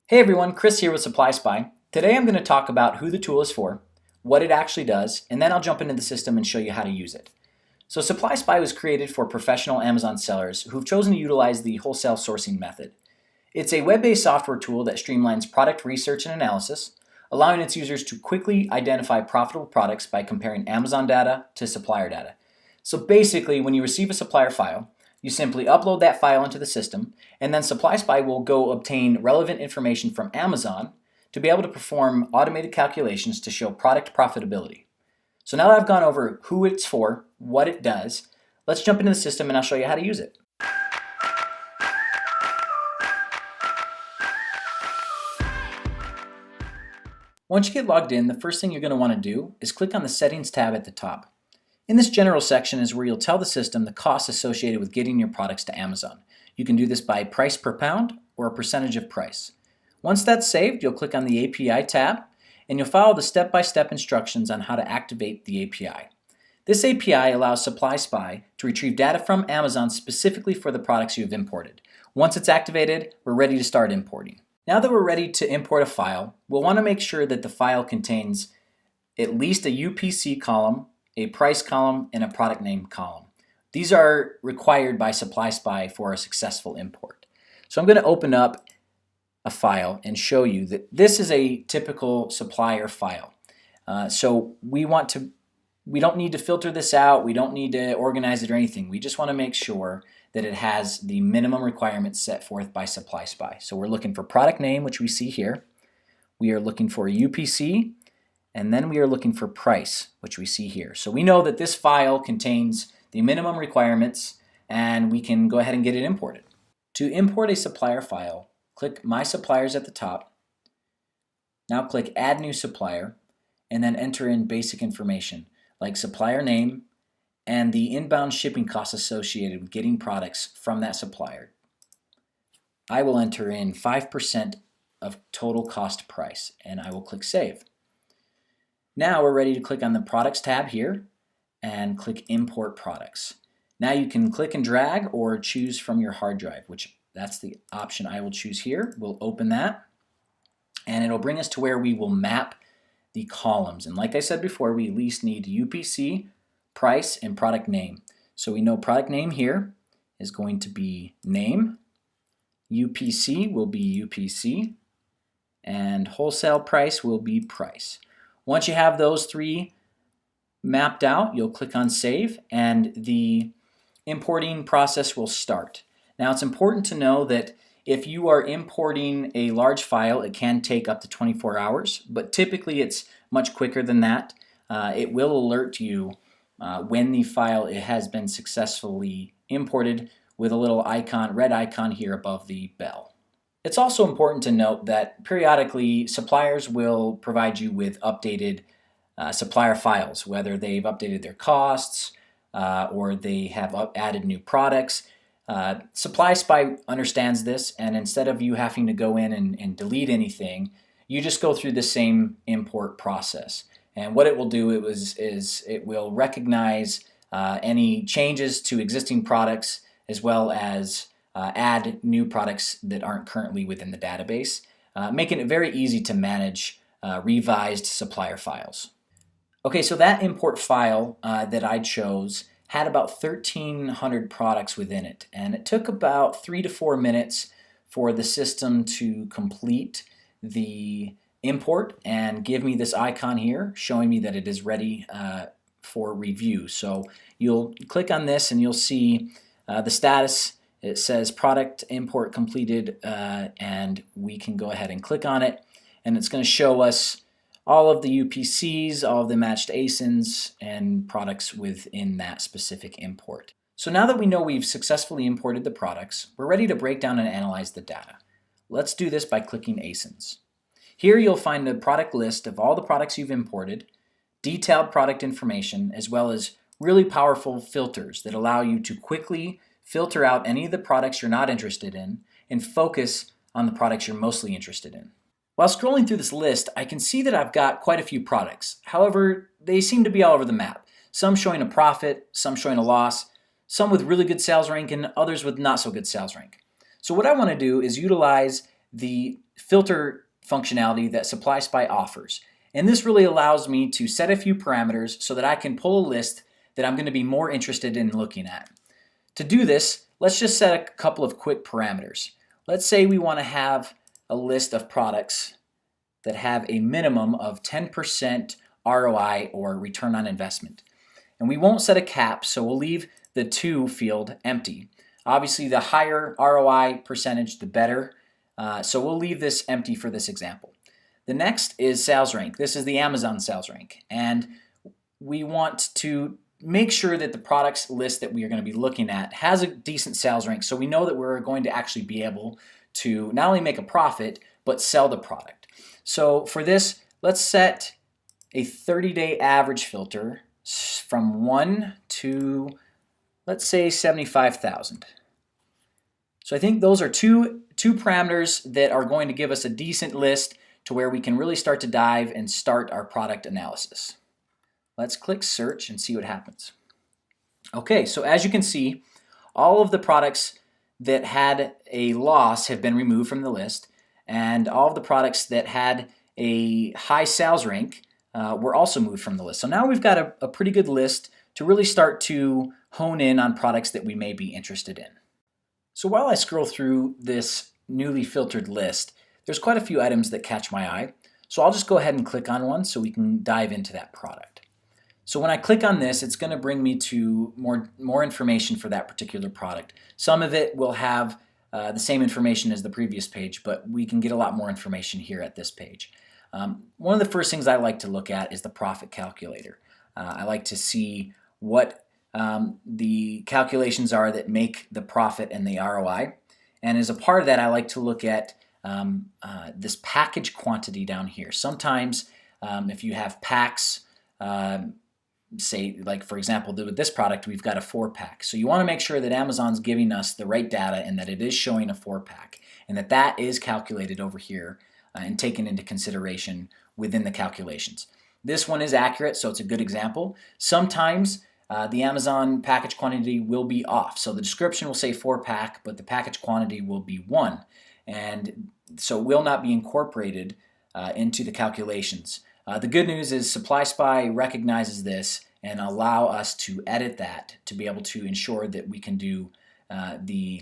Hey everyone, Chris here with SupplySpy. Today I'm going to talk about who the tool is for, what it actually does, and then I'll jump into the system and show you how to use it. So SupplySpy was created for professional Amazon sellers who've chosen to utilize the wholesale sourcing method. It's a web-based software tool that streamlines product research and analysis, allowing its users to quickly identify profitable products by comparing Amazon data to supplier data. So basically, when you receive a supplier file, you simply upload that file into the system, and then SupplySpy will go obtain relevant information from Amazon to be able to perform automated calculations to show product profitability. So now that I've gone over who it's for, what it does, let's jump into the system and I'll show you how to use it. Once you get logged in, the first thing you're going to want to do is click on the Settings tab at the top. In this general section is where you'll tell the system the costs associated with getting your products to Amazon. You can do this by price per pound or a percentage of price. Once that's saved, you'll click on the API tab and you'll follow the step-by-step instructions on how to activate the API. This API allows SupplySpy to retrieve data from Amazon specifically for the products you have imported. Once it's activated, we're ready to start importing. Now that we're ready to import a file, we'll want to make sure that the file contains at least a UPC column, a price column, and a product name column. These are required by SupplySpy for a successful import. So I'm going to open up a file and show you that this is a typical supplier file. So we don't need to filter this out, we don't need to organize it or anything. We just want to make sure that it has the minimum requirements set forth by SupplySpy. So we're looking for product name, which we see here. We are looking for a UPC, and then we are looking for price, which we see here. So we know that this file contains the minimum requirements and we can go ahead and get it imported. To import a supplier file, click My Suppliers at the top. Now click Add New Supplier and then enter in basic information like supplier name and the inbound shipping costs associated with getting products from that supplier. I will enter in 5% of total cost price and I will click Save. Now we're ready to click on the Products tab here and click Import Products. Now you can click and drag or choose from your hard drive, which that's the option I will choose here. We'll open that and it'll bring us to where we will map the columns. And like I said before, we at least need UPC, price, and product name. So we know product name here is going to be name, UPC will be UPC, and wholesale price will be price. Once you have those three mapped out, you'll click on Save and the importing process will start. Now it's important to know that if you are importing a large file, it can take up to 24 hours, but typically it's much quicker than that. It will alert you when the file has been successfully imported with a little icon, red icon here above the bell. It's also important to note that periodically suppliers will provide you with updated supplier files, whether they've updated their costs or they have added new products. SupplySpy understands this, and instead of you having to go in and delete anything, you just go through the same import process. And what it will do is it will recognize any changes to existing products as well as add new products that aren't currently within the database, making it very easy to manage revised supplier files. Okay, so that import file that I chose had about 1,300 products within it, and it took about 3 to 4 minutes for the system to complete the import and give me this icon here showing me that it is ready for review. So you'll click on this and you'll see the status. It says product import completed, and we can go ahead and click on it, and it's going to show us all of the UPCs, all of the matched ASINs, and products within that specific import. So now that we know we've successfully imported the products, we're ready to break down and analyze the data. Let's do this by clicking ASINs. Here you'll find a product list of all the products you've imported, detailed product information, as well as really powerful filters that allow you to quickly filter out any of the products you're not interested in and focus on the products you're mostly interested in. While scrolling through this list, I can see that I've got quite a few products. However, they seem to be all over the map. Some showing a profit, some showing a loss, some with really good sales rank, and others with not so good sales rank. So what I want to do is utilize the filter functionality that SupplySpy offers. And this really allows me to set a few parameters so that I can pull a list that I'm going to be more interested in looking at. To do this, let's just set a couple of quick parameters. Let's say we want to have a list of products that have a minimum of 10% ROI or return on investment. And we won't set a cap, so we'll leave the to field empty. Obviously, the higher ROI percentage, the better. So we'll leave this empty for this example. The next is sales rank. This is the Amazon sales rank. And we want to make sure that the products list that we are going to be looking at has a decent sales rank, so we know that we're going to actually be able to not only make a profit, but sell the product. So for this, let's set a 30-day average filter from 1 to, let's say, 75,000. So I think those are two parameters that are going to give us a decent list to where we can really start to dive and start our product analysis. Let's click search and see what happens. Okay, so as you can see, all of the products that had a loss have been removed from the list, and all of the products that had a high sales rank were also moved from the list. So now we've got a pretty good list to really start to hone in on products that we may be interested in. So while I scroll through this newly filtered list, there's quite a few items that catch my eye. So I'll just go ahead and click on one so we can dive into that product. So when I click on this, it's going to bring me to more information for that particular product. Some of it will have the same information as the previous page, but we can get a lot more information here at this page. One of the first things I like to look at is the profit calculator. I like to see what the calculations are that make the profit and the ROI. And as a part of that, I like to look at this package quantity down here. Sometimes if you have packs, say, like for example, with this product, we've got a 4-pack. So you want to make sure that Amazon's giving us the right data and that it is showing a 4-pack and that is calculated over here and taken into consideration within the calculations. This one is accurate, so it's a good example. Sometimes the Amazon package quantity will be off. So the description will say 4-pack, but the package quantity will be 1. And so it will not be incorporated into the calculations. The good news is SupplySpy recognizes this and allow us to edit that to be able to ensure that we can do the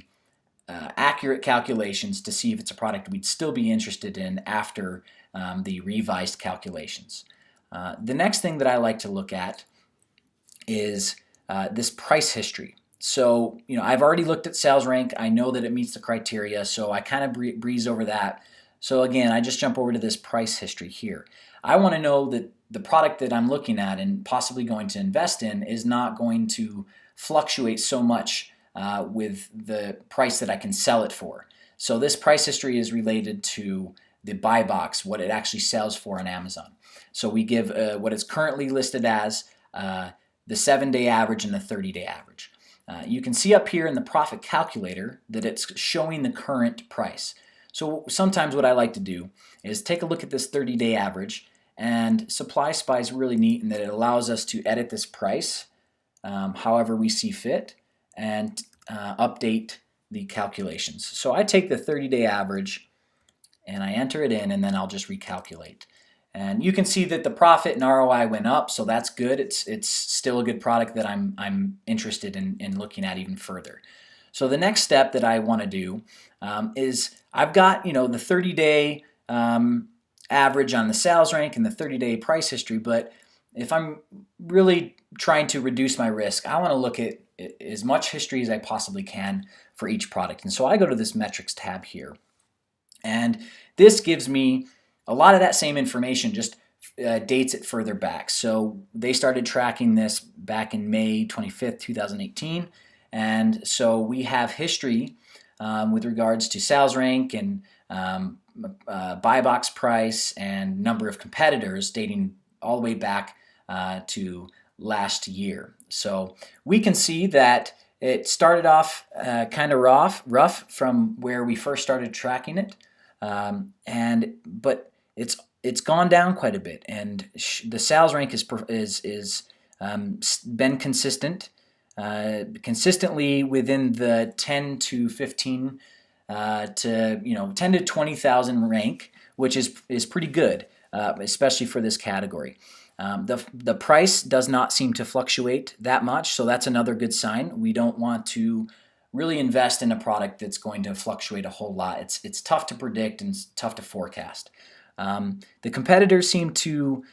accurate calculations to see if it's a product we'd still be interested in after the revised calculations. The next thing that I like to look at is this price history. So, I've already looked at sales rank. I know that it meets the criteria, so I kind of breeze over that. So again, I just jump over to this price history here. I want to know that the product that I'm looking at and possibly going to invest in is not going to fluctuate so much with the price that I can sell it for. So this price history is related to the buy box, what it actually sells for on Amazon. So we give what it's currently listed as the 7-day average and the 30-day average. You can see up here in the profit calculator that it's showing the current price. So sometimes what I like to do is take a look at this 30-day average, and SupplySpy is really neat in that it allows us to edit this price however we see fit and update the calculations. So I take the 30-day average and I enter it in, and then I'll just recalculate. And you can see that the profit and ROI went up, so that's good. It's still a good product that I'm interested in looking at even further. So the next step that I want to do is I've got the 30-day average on the sales rank and the 30-day price history, but if I'm really trying to reduce my risk, I want to look at as much history as I possibly can for each product. And so I go to this metrics tab here, and this gives me a lot of that same information, just dates it further back. So they started tracking this back in May 25th, 2018. And so we have history with regards to sales rank and buy box price and number of competitors dating all the way back to last year. So we can see that it started off kind of rough from where we first started tracking it, but it's gone down quite a bit, and the sales rank is been consistent. Consistently within the 10 to 15 to 10 to 20,000 rank, which is pretty good, especially for this category. The price does not seem to fluctuate that much, so that's another good sign. We don't want to really invest in a product that's going to fluctuate a whole lot. It's tough to predict and it's tough to forecast. The competitors seem to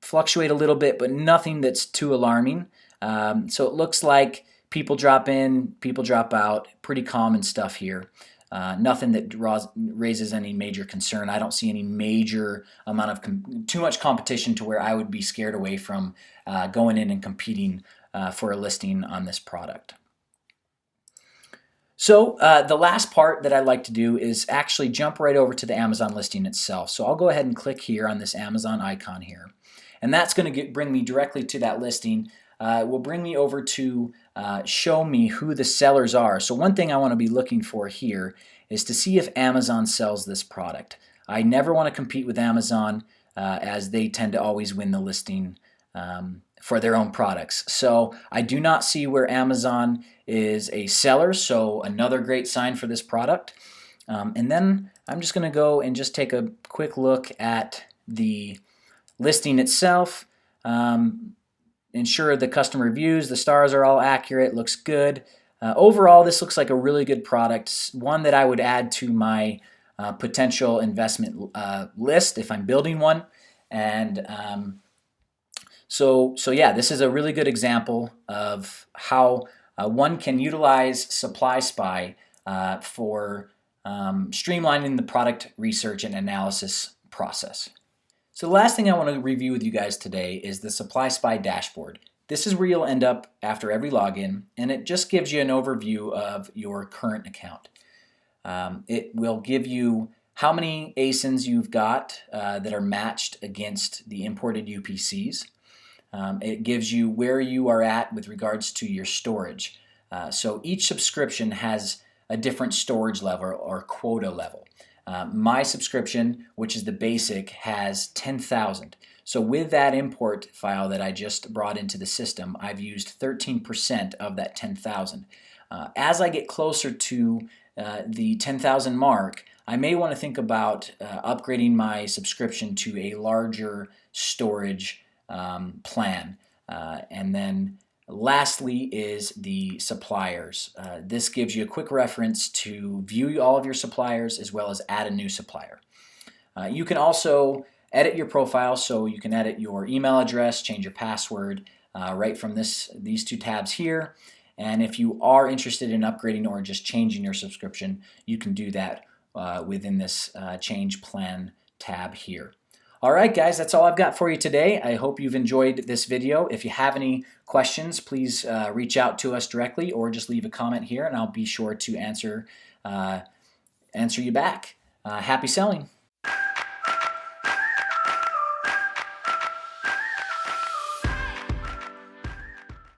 fluctuate a little bit, but nothing that's too alarming. So it looks like people drop in, people drop out, pretty common stuff here. Nothing that raises any major concern. I don't see any major amount of too much competition to where I would be scared away from going in and competing for a listing on this product. So the last part that I like to do is actually jump right over to the Amazon listing itself. So I'll go ahead and click here on this Amazon icon here. And that's going to bring me directly to that listing. It will bring me over to show me who the sellers are. So one thing I want to be looking for here is to see if Amazon sells this product. I never want to compete with Amazon as they tend to always win the listing for their own products. So I do not see where Amazon is a seller, so another great sign for this product. And then I'm just going to go and just take a quick look at the listing itself. Ensure the customer reviews, the stars are all accurate, looks good. Overall, this looks like a really good product, one that I would add to my potential investment list if I'm building one. And so yeah, this is a really good example of how one can utilize SupplySpy for streamlining the product research and analysis process. So the last thing I want to review with you guys today is the SupplySpy dashboard. This is where you'll end up after every login, and it just gives you an overview of your current account. It will give you how many ASINs you've got that are matched against the imported UPCs. It gives you where you are at with regards to your storage. So each subscription has a different storage level or quota level. My subscription, which is the basic, has 10,000. So with that import file that I just brought into the system, I've used 13% of that 10,000. As I get closer to the 10,000 mark, I may want to think about upgrading my subscription to a larger storage plan. And then lastly is the suppliers. This gives you a quick reference to view all of your suppliers as well as add a new supplier. You can also edit your profile, so you can edit your email address, change your password right from these two tabs here. And if you are interested in upgrading or just changing your subscription, you can do that within this change plan tab here. Alright guys, that's all I've got for you today. I hope you've enjoyed this video. If you have any questions, please reach out to us directly or just leave a comment here and I'll be sure to answer you back. Happy selling!